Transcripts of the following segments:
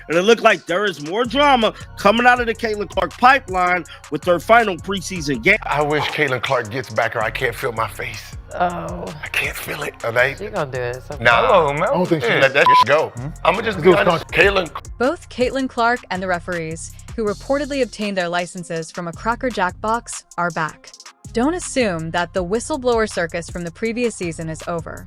And it looked like there is more drama coming out of the Caitlin Clark pipeline with her final preseason game. I wish Caitlin Clark gets back, or I can't feel my face. Oh. I can't feel it. Are they? She gonna do it. So Nah. I don't think she Let that go. I'm gonna just be honest. Caitlin. Both Caitlin Clark and the referees, who reportedly obtained their licenses from a Cracker Jack box, are back. Don't assume that the whistleblower circus from the previous season is over.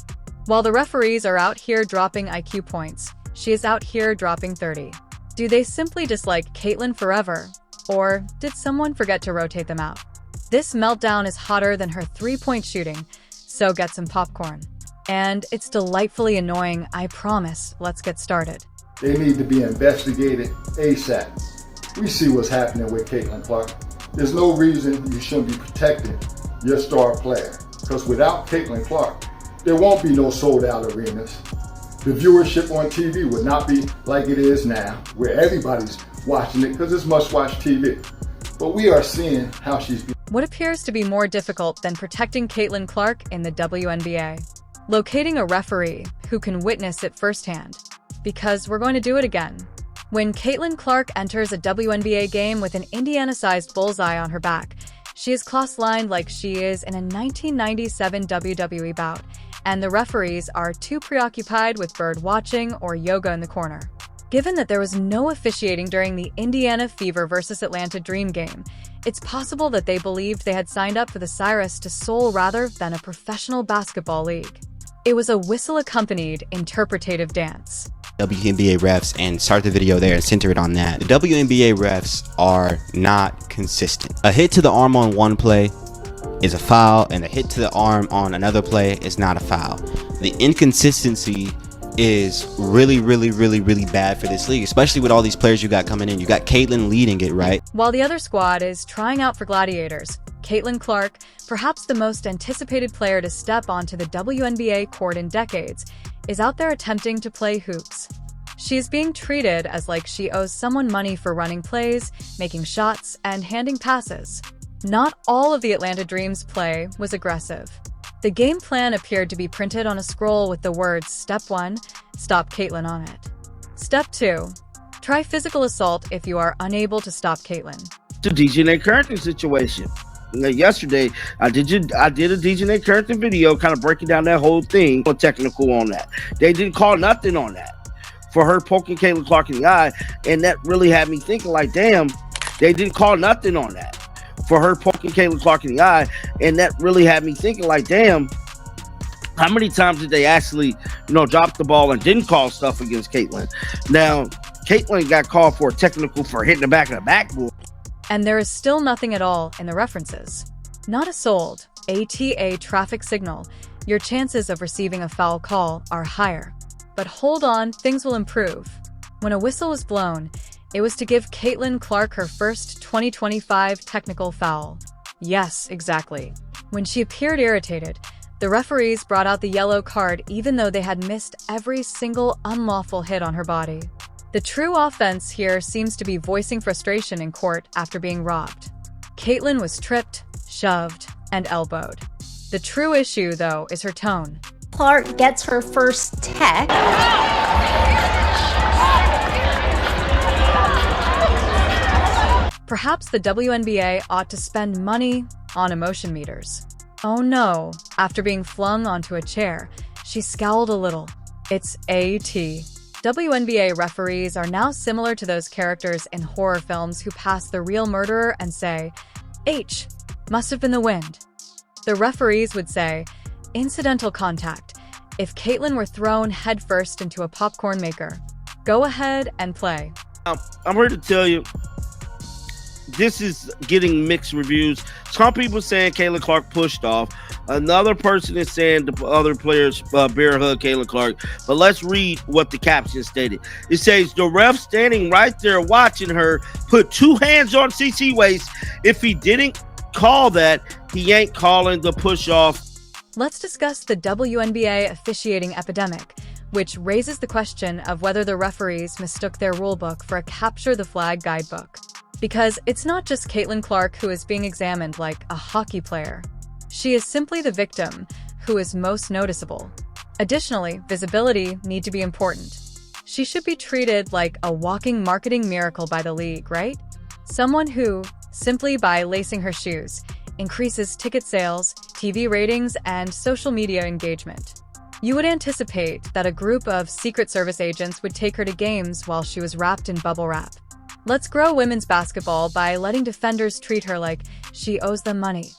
While the referees are out here dropping IQ points, she is out here dropping 30. Do they simply dislike Caitlin forever? Or did someone forget to rotate them out? This meltdown is hotter than her three-point shooting, so get some popcorn. And it's delightfully annoying, I promise. Let's get started. They need to be investigated ASAP. We see what's happening with Caitlin Clark. There's no reason you shouldn't be protecting your star player, because without Caitlin Clark, there won't be no sold-out arenas. The viewership on TV would not be like it is now, where everybody's watching it because it's must-watch TV. But we are seeing how she's being. What appears to be more difficult than protecting Caitlin Clark in the WNBA? Locating a referee who can witness it firsthand. Because we're going to do it again. When Caitlin Clark enters a WNBA game with an Indiana-sized bullseye on her back, she is cross-lined like she is in a 1997 WWE bout, and the referees are too preoccupied with bird watching or yoga in the corner. Given that there was no officiating during the Indiana Fever vs. Atlanta Dream game, it's possible that they believed they had signed up for the Cyrus to Seoul rather than a professional basketball league. It was a whistle-accompanied interpretative dance. WNBA refs, and start the video there and center it on that. The WNBA refs are not consistent. A hit to the arm on one play is a foul, and a hit to the arm on another play is not a foul. The inconsistency is really bad for this league, especially with all these players you got coming in. You got Caitlin leading it, right? While the other squad is trying out for Gladiators, Caitlin Clark, perhaps the most anticipated player to step onto the WNBA court in decades, is out there attempting to play hoops. She is being treated as like she owes someone money for running plays, making shots, and handing passes. Not all of the Atlanta Dream's play was aggressive. The game plan appeared to be printed on a scroll with the words Step 1, stop Caitlin on it. Step 2, try physical assault if you are unable to stop Caitlin. The DJ Carrington situation. Yesterday, I did a DJ Carrington video kind of breaking down that whole thing, technical on that. They didn't call nothing on that for her poking Caitlin Clark in the eye, and that really had me thinking like, damn, they didn't call nothing on that for her poking Caitlin Clark in the eye, and that really had me thinking like, damn, how many times did they actually, drop the ball and didn't call stuff against Caitlin? Now, Caitlin got called for a technical for hitting the back of the backboard. And there is still nothing at all in the references. Not a sold ATA traffic signal. Your chances of receiving a foul call are higher. But hold on, things will improve. When a whistle was blown, it was to give Caitlin Clark her first 2025 technical foul. Yes, exactly. When she appeared irritated, the referees brought out the yellow card even though they had missed every single unlawful hit on her body. The true offense here seems to be voicing frustration in court after being robbed. Caitlin was tripped, shoved, and elbowed. The true issue, though, is her tone. Clark gets her first tech. Perhaps the WNBA ought to spend money on emotion meters. Oh no, after being flung onto a chair, she scowled a little. It's AT. WNBA referees are now similar to those characters in horror films who pass the real murderer and say, H, must have been the wind. The referees would say, incidental contact, if Caitlin were thrown headfirst into a popcorn maker. Go ahead and play. I'm here to tell you, this is getting mixed reviews. Some people saying Caitlin Clark pushed off. Another person is saying the other players bear hug Caitlin Clark. But let's read what the caption stated. It says, the ref standing right there watching her put two hands on CC waist. If he didn't call that, he ain't calling the push off. Let's discuss the WNBA officiating epidemic, which raises the question of whether the referees mistook their rulebook for a capture the flag guidebook. Because it's not just Caitlin Clark who is being examined like a hockey player. She is simply the victim who is most noticeable. Additionally, visibility need to be important. She should be treated like a walking marketing miracle by the league, right? Someone who, simply by lacing her shoes, increases ticket sales, TV ratings, and social media engagement. You would anticipate that a group of Secret Service agents would take her to games while she was wrapped in bubble wrap. Let's grow women's basketball by letting defenders treat her like she owes them money.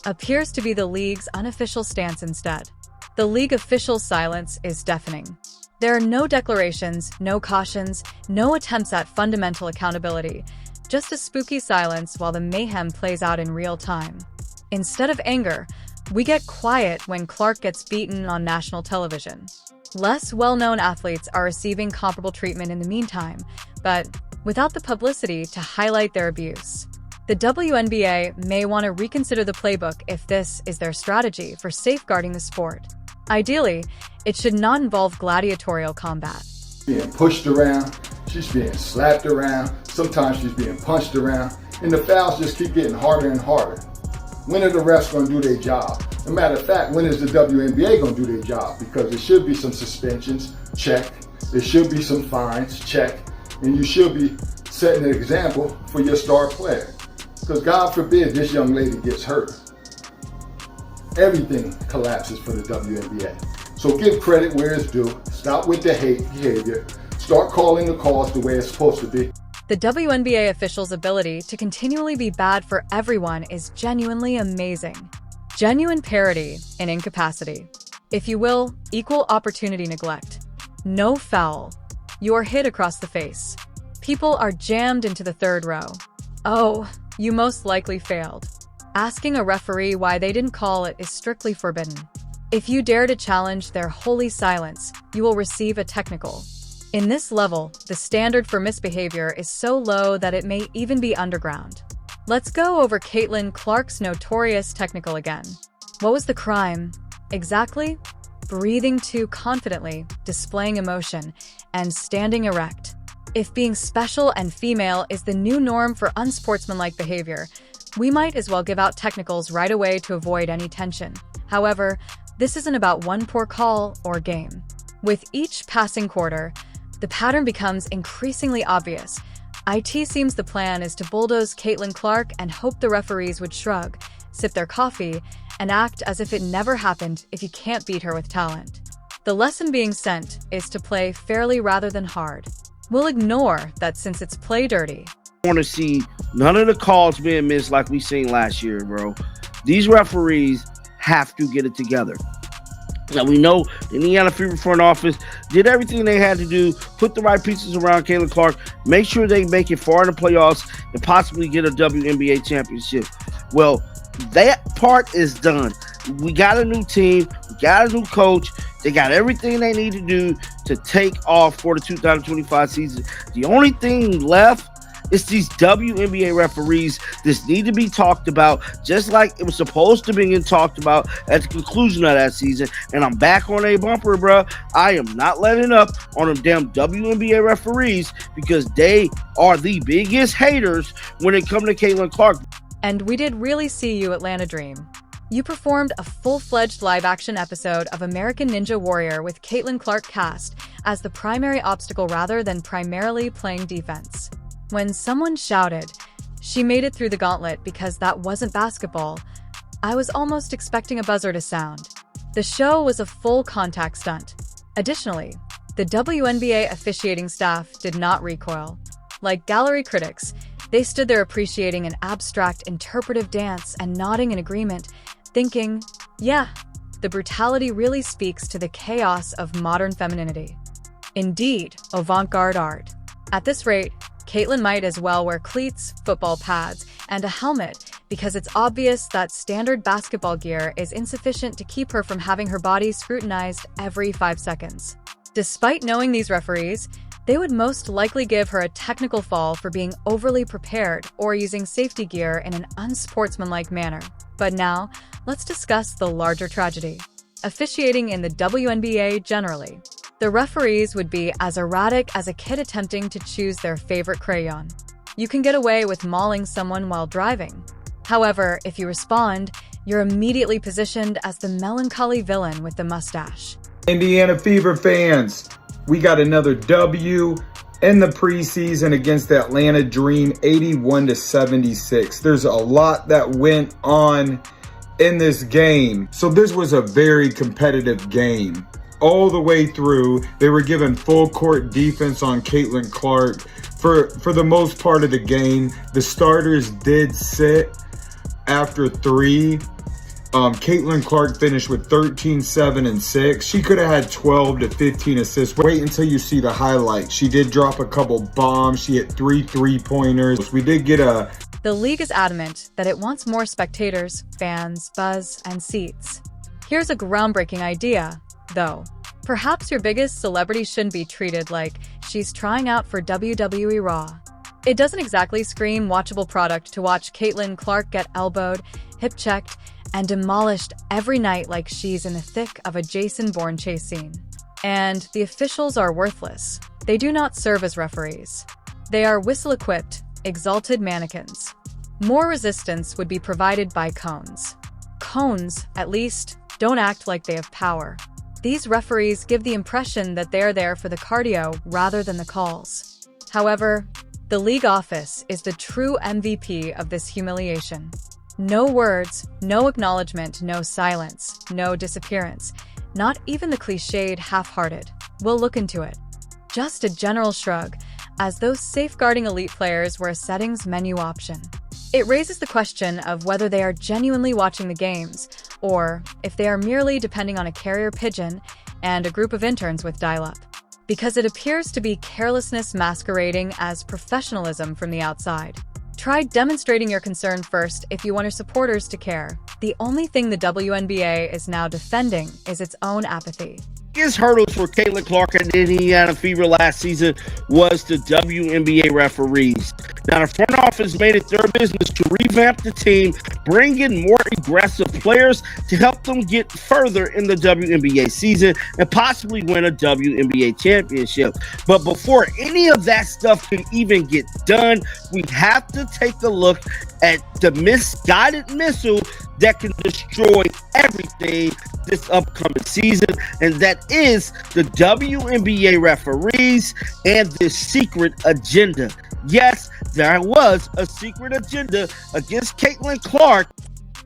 Appears to be the league's unofficial stance instead. The league official's silence is deafening. There are no declarations, no cautions, no attempts at fundamental accountability, just a spooky silence while the mayhem plays out in real time. Instead of anger, we get quiet when Clark gets beaten on national television. Less well-known athletes are receiving comparable treatment in the meantime, but without the publicity to highlight their abuse. The WNBA may want to reconsider the playbook if this is their strategy for safeguarding the sport. Ideally, it should not involve gladiatorial combat. Being pushed around, she's being slapped around, sometimes she's being punched around, and the fouls just keep getting harder and harder. When are the refs going to do their job? As a matter of fact, when is the WNBA going to do their job? Because there should be some suspensions, check. There should be some fines, check. And you should be setting an example for your star player. Because God forbid this young lady gets hurt. Everything collapses for the WNBA. So give credit where it's due. Stop with the hate behavior. Start calling the calls the way it's supposed to be. The WNBA officials' ability to continually be bad for everyone is genuinely amazing. Genuine parity and incapacity. If you will, equal opportunity neglect. No foul. You're hit across the face. People are jammed into the third row. Oh, you most likely failed. Asking a referee why they didn't call it is strictly forbidden. If you dare to challenge their holy silence, you will receive a technical. In this level, the standard for misbehavior is so low that it may even be underground. Let's go over Caitlin Clark's notorious technical again. What was the crime? Exactly? Breathing too confidently, displaying emotion, and standing erect. If being special and female is the new norm for unsportsmanlike behavior, we might as well give out technicals right away to avoid any tension. However, this isn't about one poor call or game. With each passing quarter, the pattern becomes increasingly obvious. IT seems the plan is to bulldoze Caitlin Clark and hope the referees would shrug, sip their coffee, and act as if it never happened if you can't beat her with talent. The lesson being sent is to play fairly rather than hard. We'll ignore that since it's play dirty. I want to see none of the calls being missed like we seen last year, bro. These referees have to get it together. Now, we know the Indiana Fever front office did everything they had to do, put the right pieces around Caitlin Clark, make sure they make it far in the playoffs, and possibly get a WNBA championship. Well, that part is done. We got a new team. We got a new coach. They got everything they need to do to take off for the 2025 season. The only thing left is these WNBA referees. This need to be talked about, just like it was supposed to be talked about at the conclusion of that season. And I'm back on a bumper, bro. I am not letting up on them damn WNBA referees because they are the biggest haters when it comes to Caitlin Clark. And we did really see you, Atlanta Dream. You performed a full-fledged live-action episode of American Ninja Warrior with Caitlin Clark cast as the primary obstacle rather than primarily playing defense. When someone shouted, "She made it through the gauntlet because that wasn't basketball," I was almost expecting a buzzer to sound. The show was a full contact stunt. Additionally, the WNBA officiating staff did not recoil. Like gallery critics, they stood there appreciating an abstract interpretive dance and nodding in agreement, thinking, yeah, the brutality really speaks to the chaos of modern femininity. Indeed, avant-garde art. At this rate, Caitlin might as well wear cleats, football pads, and a helmet because it's obvious that standard basketball gear is insufficient to keep her from having her body scrutinized every 5 seconds. Despite knowing these referees, they would most likely give her a technical fall for being overly prepared or using safety gear in an unsportsmanlike manner. But now, let's discuss the larger tragedy. Officiating in the WNBA generally. The referees would be as erratic as a kid attempting to choose their favorite crayon. You can get away with mauling someone while driving. However, if you respond, you're immediately positioned as the melancholy villain with the mustache. Indiana Fever fans, we got another W in the preseason against the Atlanta Dream, 81-76. There's a lot that went on in this game. So this was a very competitive game. All the way through, they were given full court defense on Caitlin Clark for the most part of the game. The starters did sit after 3. Caitlin Clark finished with 13, 7, and 6. She could have had 12 to 15 assists. Wait until you see the highlights. She did drop a couple bombs. She hit 3 3-pointers. We did get a... The league is adamant that it wants more spectators, fans, buzz, and seats. Here's a groundbreaking idea, though. Perhaps your biggest celebrity shouldn't be treated like she's trying out for WWE Raw. It doesn't exactly scream watchable product to watch Caitlin Clark get elbowed, hip-checked, and demolished every night like she's in the thick of a Jason Bourne chase scene. And the officials are worthless. They do not serve as referees. They are whistle-equipped, exalted mannequins. More resistance would be provided by cones. Cones, at least, don't act like they have power. These referees give the impression that they are there for the cardio rather than the calls. However, the league office is the true MVP of this humiliation. No words, no acknowledgement, no silence, no disappearance. Not even the cliched half-hearted. We'll look into it. Just a general shrug, as though safeguarding elite players were a settings menu option. It raises the question of whether they are genuinely watching the games, or if they are merely depending on a carrier pigeon and a group of interns with dial-up. Because it appears to be carelessness masquerading as professionalism from the outside. Try demonstrating your concern first if you want your supporters to care. The only thing the WNBA is now defending is its own apathy. Biggest hurdles for Caitlin Clark and the Indiana Fever last season was the WNBA referees. Now, the front office made it their business to revamp the team, bring in more aggressive players to help them get further in the WNBA season and possibly win a WNBA championship. But before any of that stuff can even get done, we have to take a look at the misguided missile that can destroy everything this upcoming season, and that is the WNBA referees and this secret agenda. Yes, there was a secret agenda against Caitlin Clark.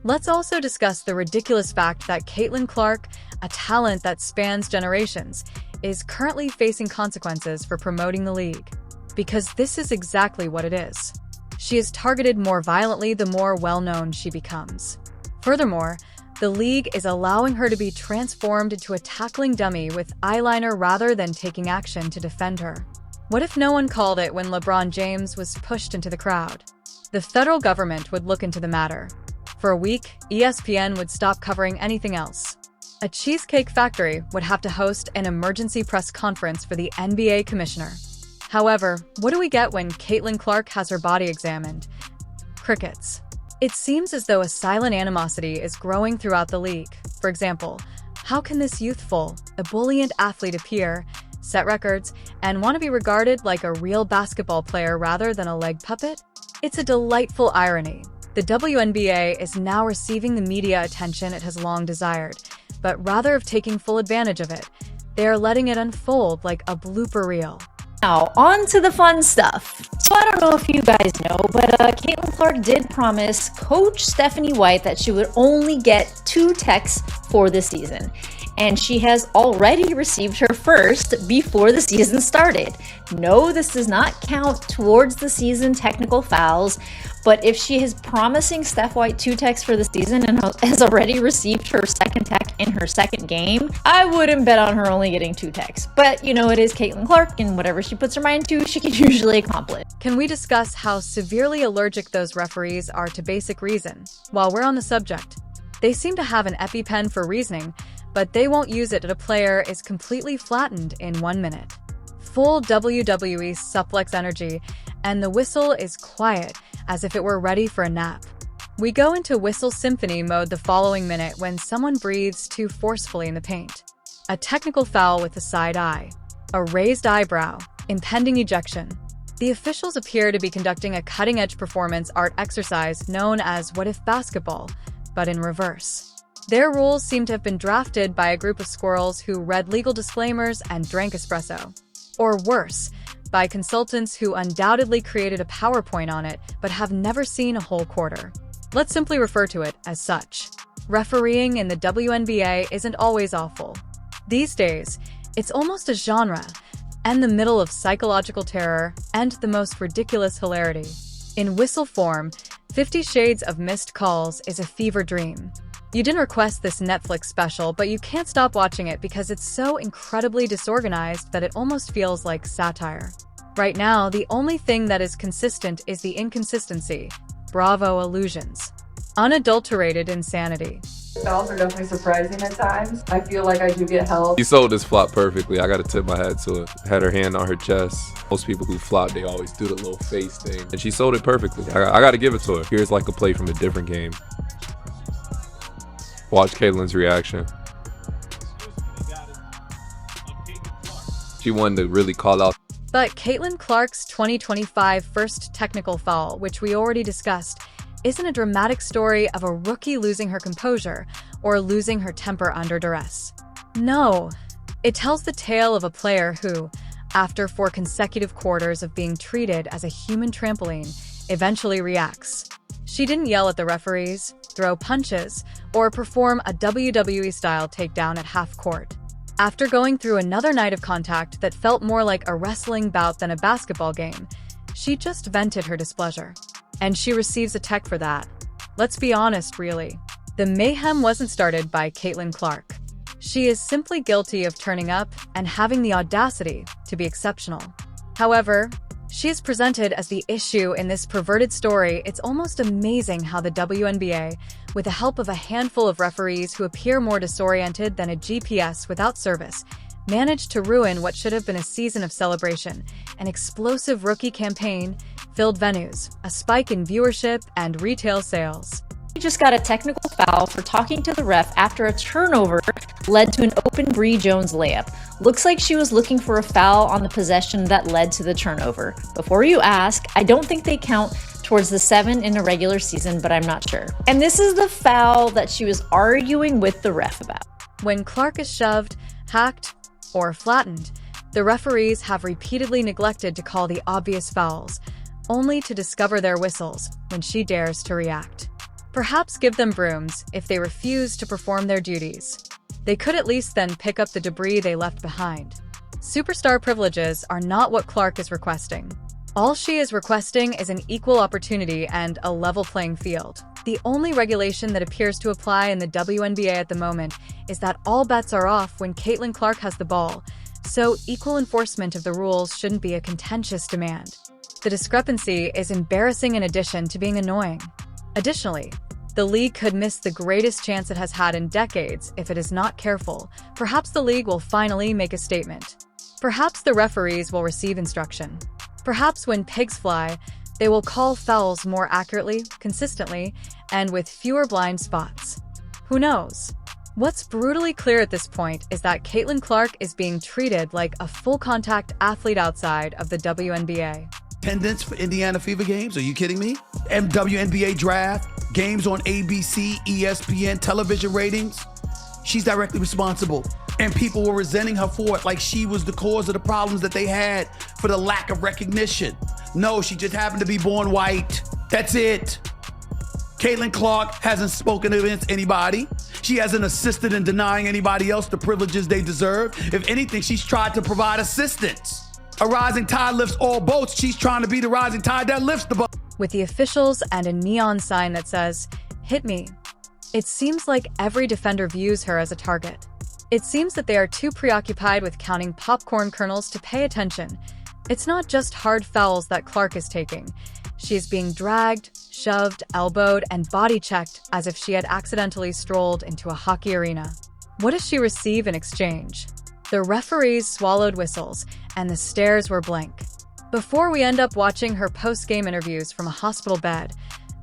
Let's also discuss the ridiculous fact that Caitlin Clark, a talent that spans generations, is currently facing consequences for promoting the league. Because this is exactly what it is. She is targeted more violently the more well-known she becomes. Furthermore, the league is allowing her to be transformed into a tackling dummy with eyeliner rather than taking action to defend her. What if no one called it when LeBron James was pushed into the crowd? The federal government would look into the matter. For a week, ESPN would stop covering anything else. A Cheesecake Factory would have to host an emergency press conference for the NBA commissioner. However, what do we get when Caitlin Clark has her body examined? Crickets. It seems as though a silent animosity is growing throughout the league. For example, how can this youthful, ebullient athlete appear, set records, and want to be regarded like a real basketball player rather than a leg puppet? It's a delightful irony. The WNBA is now receiving the media attention it has long desired, but rather of taking full advantage of it, they are letting it unfold like a blooper reel. Now, on to the fun stuff. So I don't know if you guys know, but Caitlin Clark did promise Coach Stephanie White that she would only get 2 techs for the season. And she has already received her first before the season started. No, this does not count towards the season technical fouls, but if she is promising Steph White 2 techs for the season and has already received her second tech in her second game, I wouldn't bet on her only getting 2 techs. But you know, it is Caitlin Clark, and whatever she puts her mind to, she can usually accomplish. Can we discuss how severely allergic those referees are to basic reason? While we're on the subject, they seem to have an EpiPen for reasoning, but they won't use it if a player is completely flattened in 1 minute. Full WWE suplex energy, and the whistle is quiet, as if it were ready for a nap. We go into whistle symphony mode the following minute when someone breathes too forcefully in the paint. A technical foul with a side eye, a raised eyebrow, impending ejection. The officials appear to be conducting a cutting-edge performance art exercise known as What If Basketball, but in reverse. Their rules seem to have been drafted by a group of squirrels who read legal disclaimers and drank espresso. Or worse, by consultants who undoubtedly created a PowerPoint on it but have never seen a whole quarter. Let's simply refer to it as such. Refereeing in the WNBA isn't always awful. These days, it's almost a genre, and the middle of psychological terror and the most ridiculous hilarity. In whistle form, 50 Shades of Missed Calls is a fever dream. You didn't request this Netflix special, but you can't stop watching it because it's so incredibly disorganized that it almost feels like satire. Right now, the only thing that is consistent is the inconsistency. Bravo illusions. Unadulterated insanity. Fouls are definitely surprising at times. I feel like I do get help. She sold this flop perfectly. I gotta tip my hat to it. Had her hand on her chest. Most people who flop, they always do the little face thing. And she sold it perfectly. I gotta give it to her. Here's like a play from a different game. Watch Caitlin's reaction. She wanted to really call out. But Caitlin Clark's 2025 first technical foul, which we already discussed, isn't a dramatic story of a rookie losing her composure or losing her temper under duress. No, it tells the tale of a player who, after 4 consecutive quarters of being treated as a human trampoline, eventually reacts. She didn't yell at the referees, throw punches, or perform a WWE-style takedown at half court. After going through another night of contact that felt more like a wrestling bout than a basketball game, she just vented her displeasure. And she receives a tech for that. Let's be honest, really. The mayhem wasn't started by Caitlin Clark. She is simply guilty of turning up and having the audacity to be exceptional. However, she is presented as the issue in this perverted story. It's almost amazing how the WNBA, with the help of a handful of referees who appear more disoriented than a GPS without service, managed to ruin what should have been a season of celebration, an explosive rookie campaign, filled venues, a spike in viewership, and retail sales. She just got a technical foul for talking to the ref after a turnover led to an open Bree Jones layup. Looks like she was looking for a foul on the possession that led to the turnover. Before you ask, I don't think they count towards the 7 in a regular season, but I'm not sure. And this is the foul that she was arguing with the ref about. When Clark is shoved, hacked, or flattened, the referees have repeatedly neglected to call the obvious fouls, only to discover their whistles when she dares to react. Perhaps give them brooms if they refuse to perform their duties. They could at least then pick up the debris they left behind. Superstar privileges are not what Clark is requesting. All she is requesting is an equal opportunity and a level playing field. The only regulation that appears to apply in the WNBA at the moment is that all bets are off when Caitlin Clark has the ball, so equal enforcement of the rules shouldn't be a contentious demand. The discrepancy is embarrassing in addition to being annoying. Additionally, the league could miss the greatest chance it has had in decades if it is not careful. Perhaps the league will finally make a statement. Perhaps the referees will receive instruction. Perhaps when pigs fly, they will call fouls more accurately, consistently, and with fewer blind spots. Who knows? What's brutally clear at this point is that Caitlin Clark is being treated like a full-contact athlete outside of the WNBA. Attendance for Indiana Fever games? Are you kidding me? WNBA draft, games on ABC, ESPN, television ratings. She's directly responsible. And people were resenting her for it like she was the cause of the problems that they had for the lack of recognition. No, she just happened to be born white. That's it. Caitlin Clark hasn't spoken against anybody. She hasn't assisted in denying anybody else the privileges they deserve. If anything, she's tried to provide assistance. A rising tide lifts all boats. She's trying to be the rising tide that lifts the boat. With the officials and a neon sign that says, "Hit me," it seems like every defender views her as a target. It seems that they are too preoccupied with counting popcorn kernels to pay attention. It's not just hard fouls that Clark is taking. She is being dragged, shoved, elbowed, and body-checked as if she had accidentally strolled into a hockey arena. What does she receive in exchange? The referees swallowed whistles, and the stares were blank. Before we end up watching her post-game interviews from a hospital bed,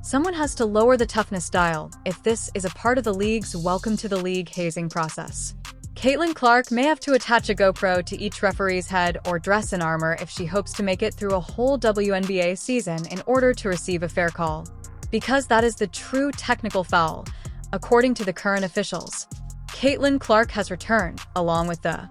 someone has to lower the toughness dial if this is a part of the league's welcome to the league hazing process. Caitlin Clark may have to attach a GoPro to each referee's head or dress in armor if she hopes to make it through a whole WNBA season in order to receive a fair call. Because that is the true technical foul, According to the current officials, Caitlin Clark has returned, along with the